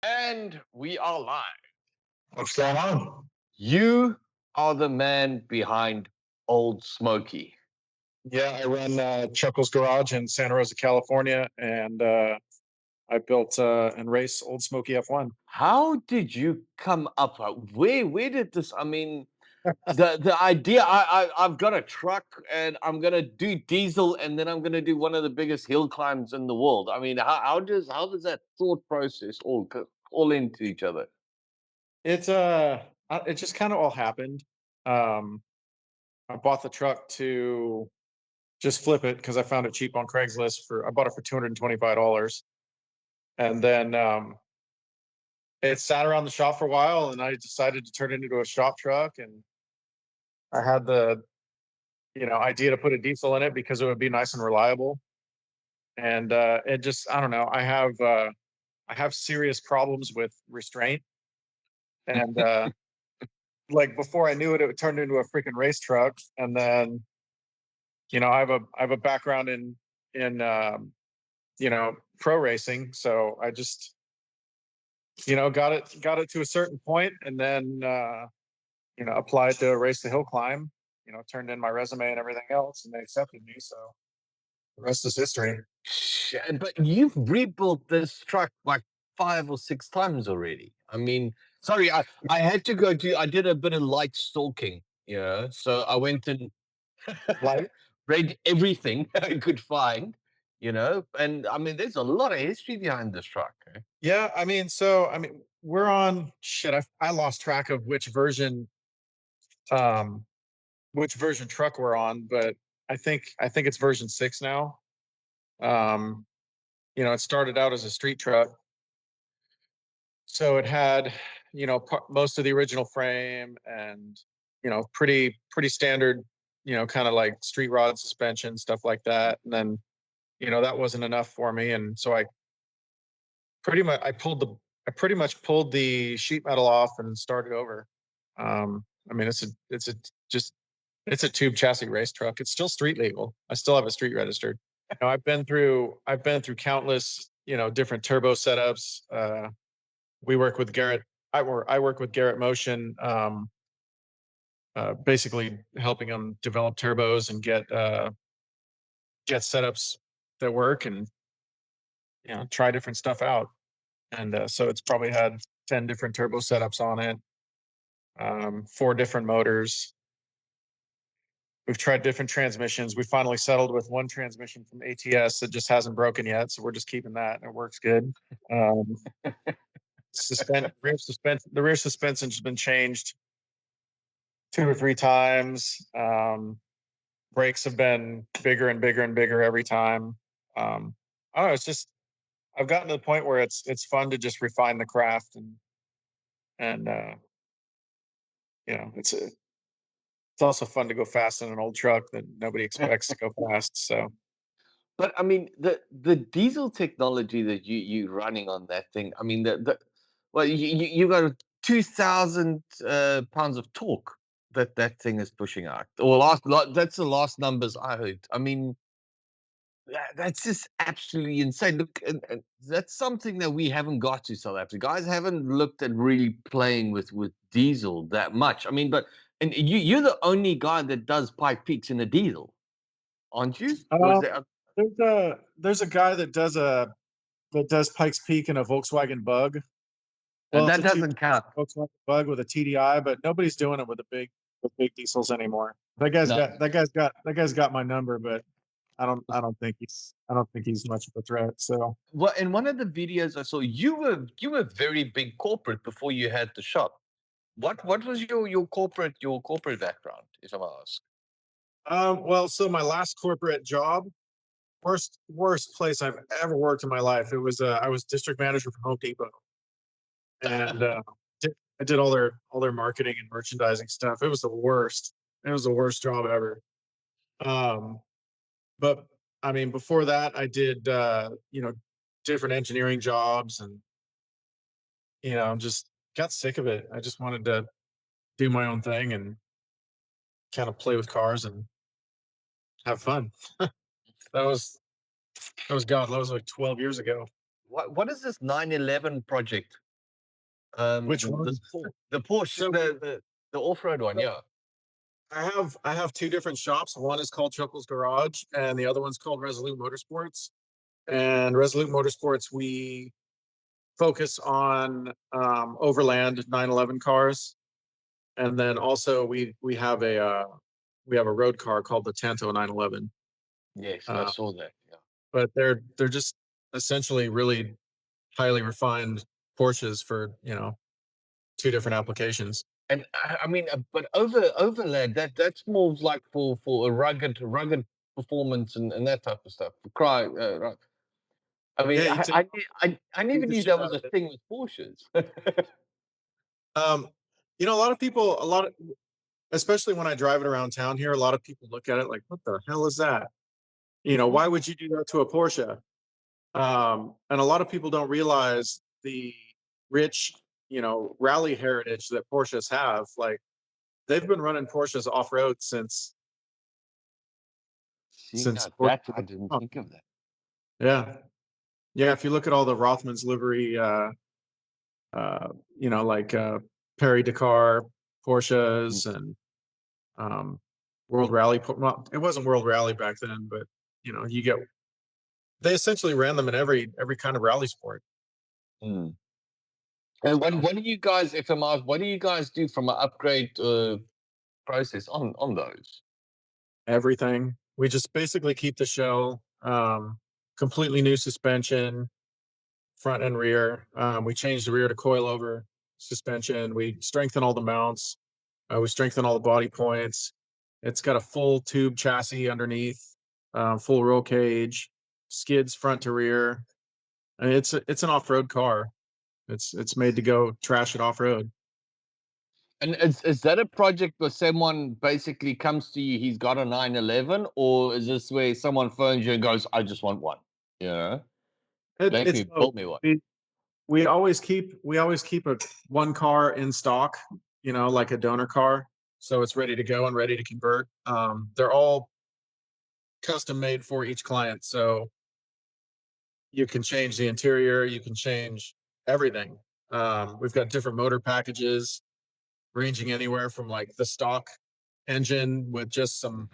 And we are live. What's going on? You are the man behind Old Smokey. Yeah, I run Chuckles Garage in Santa Rosa, California, and I built and race Old Smokey F1. How did you come up? Where did this? I mean, the idea. I've got a truck and I'm gonna do diesel, and then I'm gonna do one of the biggest hill climbs in the world. I mean, how does that thought process all into each other? It just kind of all happened. Um, I bought the truck to just flip it because I found it cheap on Craigslist. I bought it for $225, and then it sat around the shop for a while, and I decided to turn it into a shop truck. And I had the idea to put a diesel in it because it would be nice and reliable. And it just I don't know. I have serious problems with restraint, and like before I knew it, it turned into a freaking race truck. And then I have a background in pro racing, so I just got it to a certain point, and then applied to race the hill climb. Turned in my resume and everything else, and they accepted me. So the rest is history. But you've rebuilt this truck like 5 or 6 times already. I mean, sorry, I had to go to. I did a bit of light stalking, so I went and Like, read everything I could find, and I mean, there's a lot of history behind this truck. Eh? yeah, I mean, we're on shit. I lost track of um which version truck we're on, but I think it's version 6 now. Um, it started out as a street truck, so it had most of the original frame and pretty standard, kind of like street rod suspension stuff like that. And then that wasn't enough for me, and so I pretty much pulled the sheet metal off and started over. I mean, it's a tube chassis race truck. It's still street legal. I still have it street registered. I've been through countless different turbo setups. We work with Garrett. I work with Garrett Motion, basically helping them develop turbos and get setups that work, and try different stuff out. And so it's probably had 10 different turbo setups on it, 4 different motors. We've tried different transmissions. We finally settled with one transmission from ATS that just hasn't broken yet, so we're just keeping that, and it works good. Um, the rear suspension's been changed 2 or 3 times. Brakes have been bigger and bigger and bigger every time. I don't know. It's just I've gotten to the point where it's fun to just refine the craft, and it's also fun to go fast in an old truck that nobody expects to go fast. So But I mean, the diesel technology that you running on that thing. I mean, well, you got 2,000 pounds of torque that thing is pushing out. Or that's the last numbers I heard. I mean, that's just absolutely insane. Look, and that's something that we haven't got to South Africa. Guys haven't looked at really playing with diesel that much. I mean, and you're the only guy that does pipe peaks in a diesel, aren't you? Or is uh, there? there's a guy that does Pikes Peak in a Volkswagen Bug. And Well, it's that a two doesn't count. Volkswagen Bug with a TDI, but nobody's doing it with big diesels anymore. No. That guy's got my number, but I don't think he's much of a threat. So Well, in one of the videos I saw, you were very big corporate before you had the shop. What was your corporate background, if I may ask? so my last corporate job, worst place I've ever worked in my life. I was district manager for Home Depot, and I did all their marketing and merchandising stuff. It was the worst. It was the worst job ever. Um, but I mean, before that, I did different engineering jobs, and just got sick of it. I just wanted to do my own thing and kind of play with cars and have fun. That was that was like 12 years ago. What is this 911 project? Which one? The Porsche, So the off-road one, yeah. I have two different shops. One is called Chuckles Garage, and the other one's called Resolute Motorsports. And Resolute Motorsports, we focus on overland 911 cars, and then also we have a road car called the Tanto 911. Yes, I Uh, saw that. Yeah. but they're just essentially really highly refined Porsches for two different applications. And I mean, but overland, that's more like for a rugged performance and that type of stuff. Right. I Yeah, mean, you take I never the knew shit that out was of a it. thing with Porsches. Um, a lot of people, especially when I drive it around town here, a lot of people look at it like, "What the hell is that?" Why would you do that to a Porsche? And a lot of people don't realize the rich, rally heritage that Porsches have. Like they've been running Porsches off road since See, since now Porsche. that I didn't think of that. Yeah, yeah. If you look at all the Rothmans livery, uh, like Perry Dakar Mm. Porsches and um, World Rally. Well, it wasn't World Rally back then, but you get they essentially ran them in every kind of rally sport. Mm. And So what do you guys, if I'm asked, what do you guys do from an upgrade process on those? everything. We just basically keep the shell, completely new suspension, front and rear. We change the rear to coilover suspension. We strengthen all the mounts. We strengthen all the body points. It's got a full tube chassis underneath, full roll cage, skids front to rear. And it's an off road car. It's made to go trash it off road. And is that a project where someone basically comes to you, he's got a 911, or is this where someone phones you and goes, I just want one? You know, make It's me both. build me one. We always keep a one car in stock, like a donor car, so it's ready to go and ready to convert. They're all custom made for each client, so you can change the interior, you can change everything. We've got different motor packages ranging anywhere from like the stock engine with just some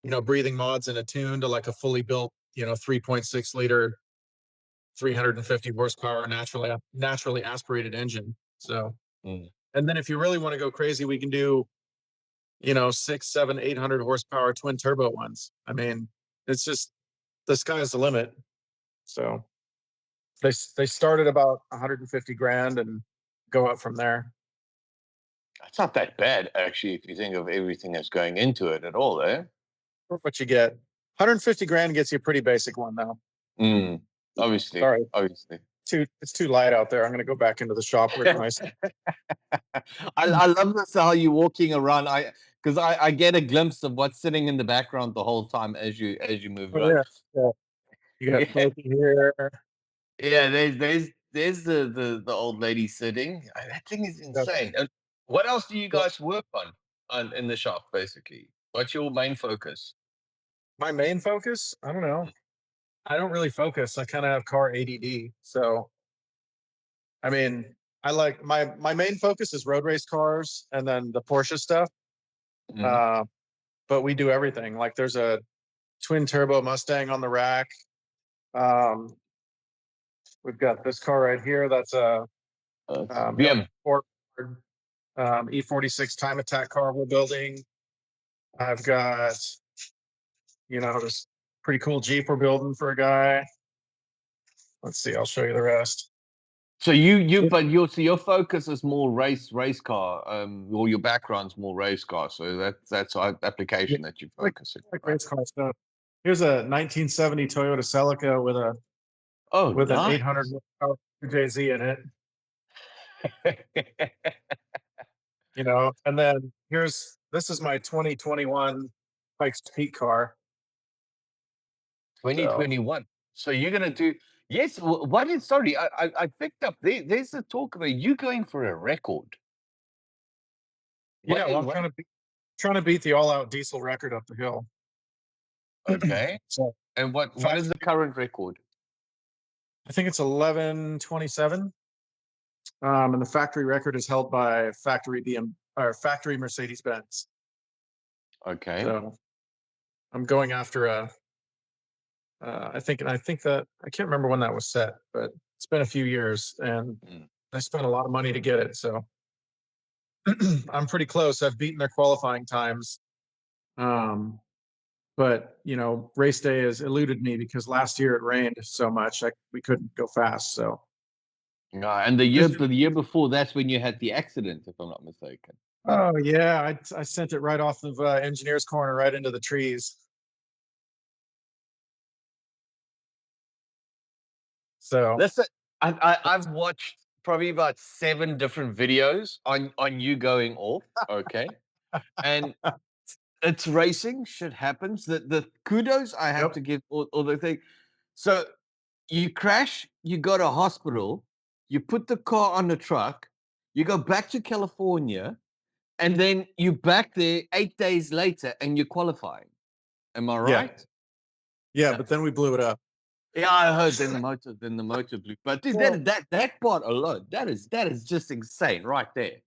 Mhm. breathing mods and a tune to like a fully built 3.6 liter 350 horsepower naturally aspirated engine. So, Mm. and then if you really want to go crazy, we can do, 6, 7, 800 horsepower twin turbo ones. I mean, it's just the sky's the limit. So they start at about 150 grand and go up from there. That's not that bad, actually, if you think of everything that's going into it at all, eh? For what you get. 150 grand gets you a pretty basic one though. Mm. Obviously, Sorry, obviously. it's too light out there. I'm going to go back into the shop where it's nice. I love this how you're walking around. Because I get a glimpse of what's sitting in the background the whole time as you move Oh around. yeah, yeah. You got Yeah, Pokey here. yeah. There's the old lady sitting. That thing is Got insane. And what else do you got guys work on in the shop? Basically, what's your main focus? my main focus. I don't know. I don't really focus. I kind of have car ADD. So, I mean, I like my main focus is road race cars and then the Porsche stuff. Mhm. Uh, but we do everything. Like there's a twin turbo Mustang on the rack. Um, we've got this car right here. That's a BM. Ford E46 time attack car we're building. I've got this pretty cool Jeep we're building for a guy. Let's see. I'll show you the rest. So but your focus is more race car, or your background's more race car. So that's our Yeah, application that you're like focusing like on, race car stuff. Here's a 1970 Toyota Celica with a right? Oh, with an nice. 800 horsepower JZ in it. And then this is my 2021 Pikes Peak car. So 2021. So you're gonna do yes. What is sorry? I picked up there's a talk about you going for a record. yeah, well, I'm What? trying to beat the all out diesel record up the hill. Okay. So And what is the fabric, current record? I think it's 1127. And the factory record is held by factory BM or factory Mercedes Benz. Okay. So I'm going after a. I think that I can't remember when that was set, but it's been a few years, and Mm. I spent a lot of money to get it. So I'm pretty close. I've beaten their qualifying times. Um, but race day has eluded me because last year it rained so much we couldn't go fast. So Yeah, and the year this, the year before, that's when you had the accident, if I'm not mistaken. oh yeah, I sent it right off of Engineers Corner right into the trees. So Listen, I've watched probably about 7 different videos on you going off, okay? And it's racing, shit happens. The kudos I have yep, to give all the thing. So you crash, you go to hospital, you put the car on the truck, you go back to California, and then you back there 8 days later and you're qualifying. Am I yeah, right? yeah. But then we blew it up. Yeah, I heard then the motor blew. But dude, Well, that part alone, that is just insane right there.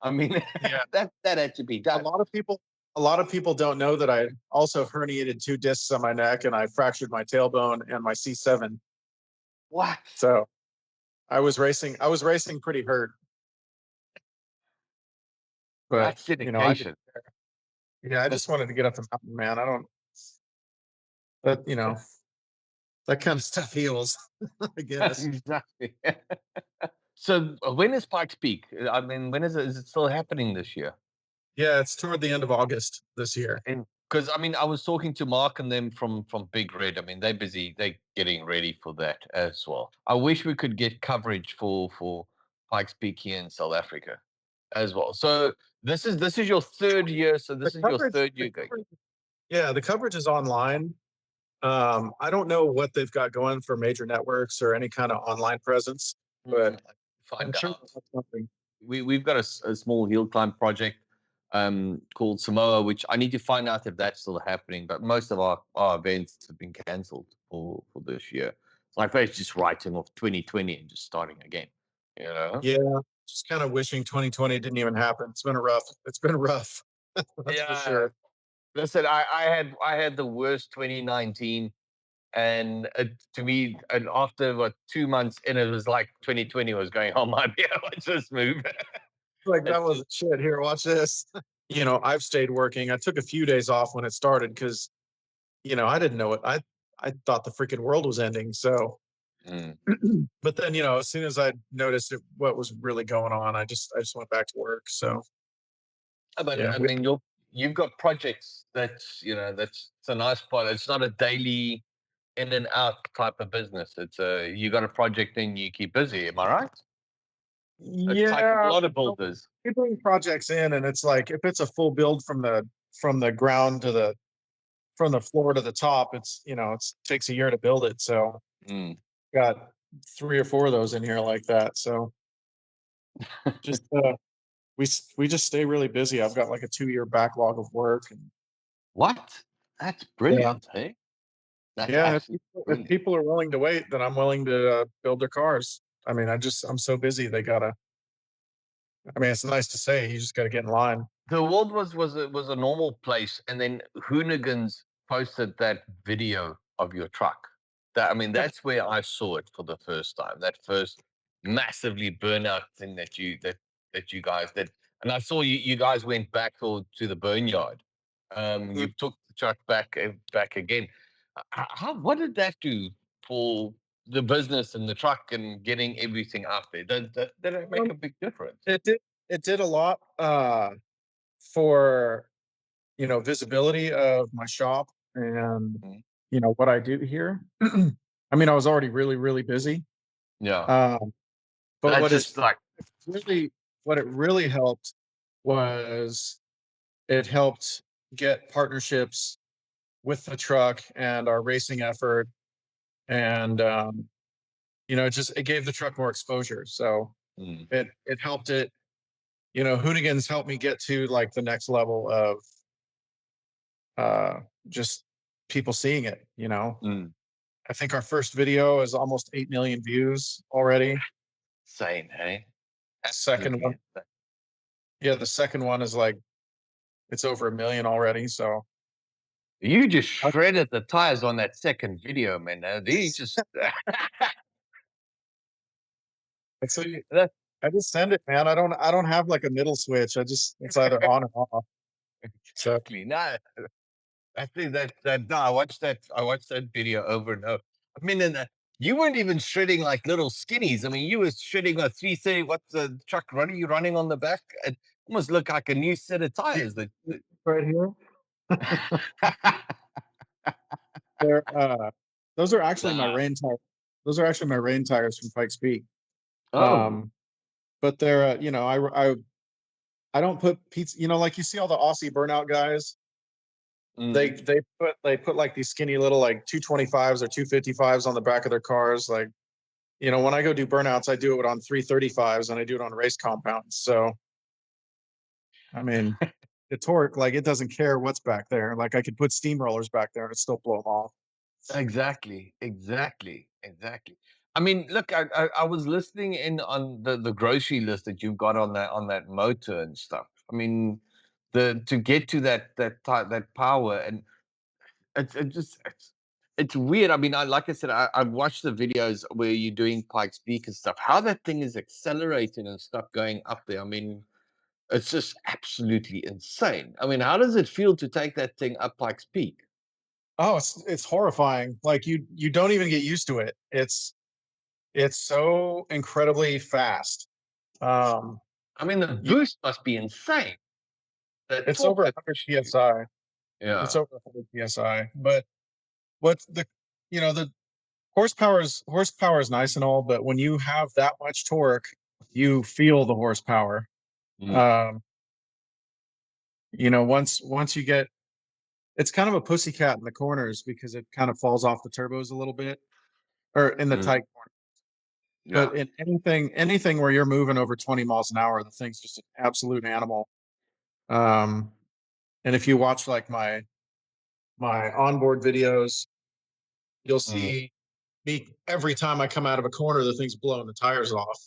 I mean, yeah. that had to be A done. lot of people, a lot of people don't know that I also herniated 2 discs on my neck and I fractured my tailbone and my C7. What? So I was racing pretty hurt, but That's I dedication. yeah, I just wanted to get up the mountain, man. I don't that that kind of stuff heals, I guess. Exactly. So when is Pikes Peak? I mean, when is it? Is it still happening this year? Yeah, it's toward the end of August this year. And because I mean, I was talking to Mark and them from Big Red. I mean, they're busy. They're getting ready for that as well. I wish we could get coverage for Pikes Peak here in South Africa as well. So this is your third year. So The this is your coverage, third the year going. coverage, yeah, the coverage is online. I don't know what they've got going for major networks or any kind of online presence, but I'm Find sure out. they have something. We've got a small hill climb project called Samoa, which I need to find out if that's still happening. But most of our events have been cancelled for this year. So my face just writing off 2020 and just starting again. You know? Yeah, just kind of wishing 2020 didn't even happen. It's been rough. That's for Yeah. sure. Listen, I had the worst 2019, and to me, and after what 2 months in, it was like 2020 was going. Oh my, yeah, let's just move. Like that It's just wasn't shit. Here, watch this. I've stayed working. I took a few days off when it started because, I didn't know it. I thought the freaking world was ending. So, mm. but then, as soon as I noticed what was really going on, I just went back to work. So, But yeah, I mean, you've got projects that's it's a nice part. It's not a daily in and out type of business. It's you got a project and you keep busy. Am I right? It's like a yeah, lot of builders. you bring projects in, and it's like if it's a full build from the ground to the from the floor to the top, it takes a year to build it. So, Mm. got 3 or 4 of those in here like that. So, just we just stay really busy. I've got like a 2-year backlog of work, and What? That's yeah, brilliant, hey? That's yeah. If absolutely people, if brilliant. people are willing to wait, then I'm willing to build their cars. I mean, I'm so busy. They gotta. I mean, it's nice to say. You just got to get in line. The world was a normal place, and then Hoonigans posted that video of your truck. That I mean, that's where I saw it for the first time. That first massively burnout thing that you guys did, and I saw you guys went back to the burnyard. Mm. You took the truck back again. What did that do for the business and the truck and getting everything out there? Did it make Um, a big difference? it did. It did a lot for visibility of my shop and Mhm. what I do here. I mean, I was already really really busy. Yeah, Um, but that's just like. really what it really helped was it helped get partnerships with the truck and our racing effort, and it gave the truck more exposure. So Mm. it helped it. Hooligans helped me get to like the next level of uh, just people seeing it. Mm. I think our first video is almost 8 million views already. Same, hey? Second absolutely one, insane. yeah, the second one is like it's over 1,000,000 already. So You just I, shredded the tires on that second video, man. You just so that I just send it, man. I don't have like a middle switch. It's either on or off. So exactly. No, I think that no, I watched that video over and over. I mean, you weren't even shredding like little skinnies. I mean, you were shredding a 330. What's the truck running? You running on the back? It almost looked like a new set of yeah, tires. right here. They're those are actually my Nah. rain tires. Those are actually my rain tires from Pikes Peak. Oh. Um, but they're I don't put pizza. Like you see all the Aussie burnout guys. They Mm. they put like these skinny little like 225s or 255s on the back of their cars. Like when I go do burnouts, I do it on 335s and I do it on race compounds. So I mean, the torque, like it doesn't care what's back there. Like I could put steamrollers back there and it still blow them off. Exactly, exactly, exactly. I mean, look, I was listening in on the grocery list that you've got on that motor and stuff. I mean, the to get to that power and it's weird. I mean, like I said, I watched the videos where you're doing Pikes Peak and stuff. How that thing is accelerating and stuff going up there. I mean, it's just absolutely insane. I mean, how does it feel to take that thing up Pikes Peak? Oh, it's horrifying. Like you don't even get used to it. It's so incredibly fast. Um, I mean, the you, boost must be insane. The it's torque over that 100 psi. It's yeah. over 100 psi. But what's the horsepower is nice and all, but when you have that much torque, you feel the horsepower. Mm, Um, once you get, it's kind of a pussycat in the corners because it kind of falls off the turbos a little bit, or in the mm, tight corner. yeah. But in anything where you're moving over 20 miles an hour, the thing's just an absolute animal. Um, and if you watch like my onboard videos, you'll Mm. see me every time I come out of a corner, the thing's blowing the tires off,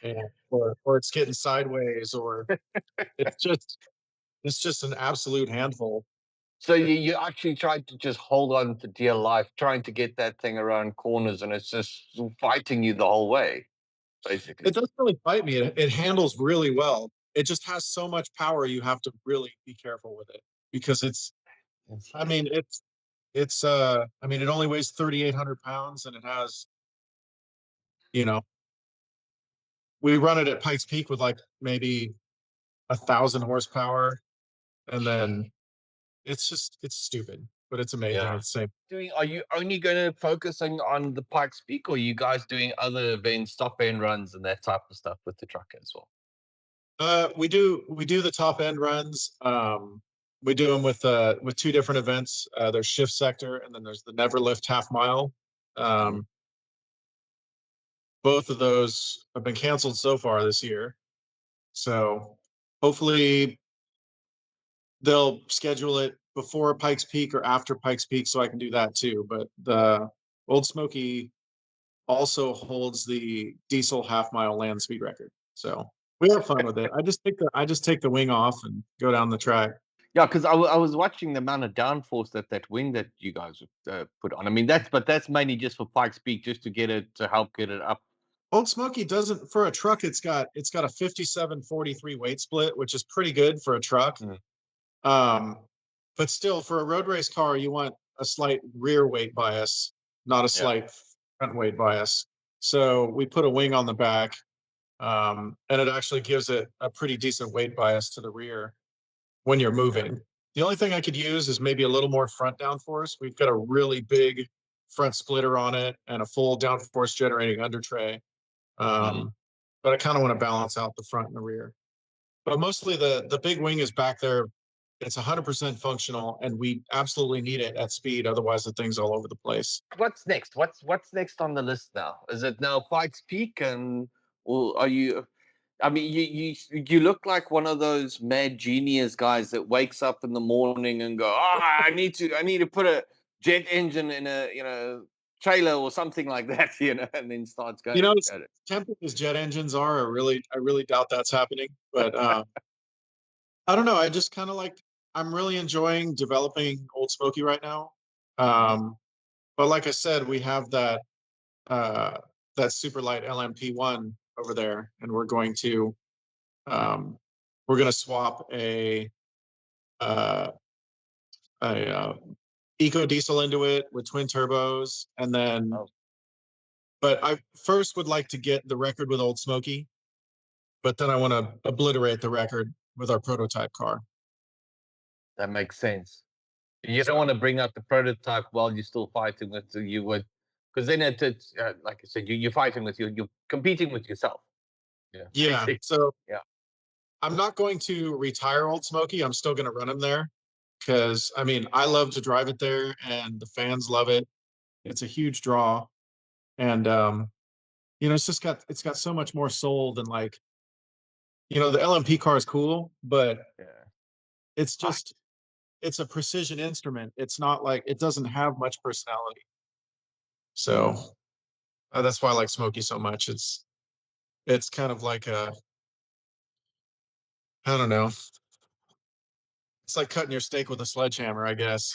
and, or it's getting sideways, or it's just it's just an absolute handful. So you actually tried to just hold on to dear life, trying to get that thing around corners, and it's just fighting you the whole way, It basically. doesn't really bite me. It handles really well. It just has so much power. You have to really be careful with it because it's. I Insane. mean, I mean, it only weighs 3,800 pounds, and it has. You know, we run it at Pikes Peak with like maybe 1,000 horsepower, and then it's stupid, but it's amazing Yeah. at the same. Are you only going to focus on the Pikes Peak, or are you guys doing other events, stop end runs, and that type of stuff with the truck as well? We do the top end runs. We do them with two different events. There's Shift Sector, and then there's the Never Lift Half Mile. Mm, Um, both of those have been canceled so far this year. So hopefully they'll schedule it before Pikes Peak or after Pikes Peak, so I can do that too. But the Old Smoky also holds the diesel half mile land speed record. So we have fun with it. I just take the wing off and go down the track. yeah, because I was watching the amount of downforce that wing that you guys put on. I mean, that's mainly just for Pikes Peak, just to get it to help get it up. Old Smoky doesn't, for a truck. It's got a 57-43 weight split, which is pretty good for a truck. Mm, Um, but still, for a road race car, you want a slight rear weight bias, not a yeah. slight front weight bias. So we put a wing on the back, and it actually gives it a pretty decent weight bias to the rear when you're Yeah. moving. The only thing I could use is maybe a little more front downforce. We've got a really big front splitter on it and a full downforce generating under tray. Mm. But I kind of want to balance out the front and the rear. But mostly the big wing is back there. It's 100% functional, and we absolutely need it at speed. Otherwise, the thing's all over the place. What's next? What's next on the list now? Is it now Pikes Peak, and or are you? I mean, you look like one of those mad genius guys that wakes up in the morning and go, "Ah, I need to put a jet engine in a trailer or something like that, and then starts You going know, as at it. tempting as jet engines are, I really doubt that's happening. But I don't know. I just kind of like I'm really enjoying developing Old Smoky right now. Mhm. Um, but like I said, we have uh, that super light LMP1 over there, and um, we're going to swap uh, a eco diesel into it with twin turbos, and then. Oh, But I first would like to get the record with Old Smoky, but then I want to obliterate the record with our prototype car. that makes sense. You don't So want to bring out the prototype while you're still fighting with you would, because then it's like I said, you're fighting with you're competing with yourself. Yeah, yeah, basically. so Yeah. I'm not going to retire Old Smoky. I'm still going to run him there because I mean I love to drive it there, and the fans love it. It's a huge draw, and it's got so much more soul than like the LMP car is cool, but Yeah. it's Ah, just it's a precision instrument. It's not like it doesn't have much personality. So that's why I like Smokey so much. It's kind of like a I don't know. It's like cutting your steak with a sledgehammer, I guess.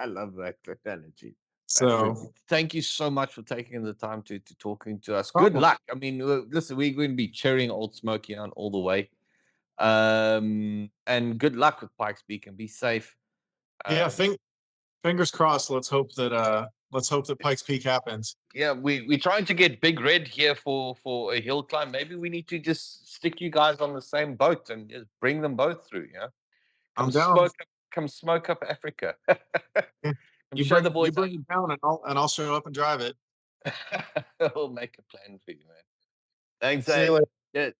I love that analogy. That's it. So Thank you so much for taking the time to talking to us. Good problem. luck. I mean, listen, we're going to be cheering Old Smoky on all the way. And good luck with Pikes Peak and be safe. Yeah, Um, fingers crossed. Let's hope that Pikes Peak happens. yeah, we're trying to get Big Red here for a hill climb. Maybe we need to just stick you guys on the same boat and just bring them both through. Yeah, I'm come down. smoke, come smoke up Africa. Yeah. Come show the You boys bring it down, and I'll show up and drive it. how. We'll make a plan for you, man. Thanks, See you eh? later. Yeah.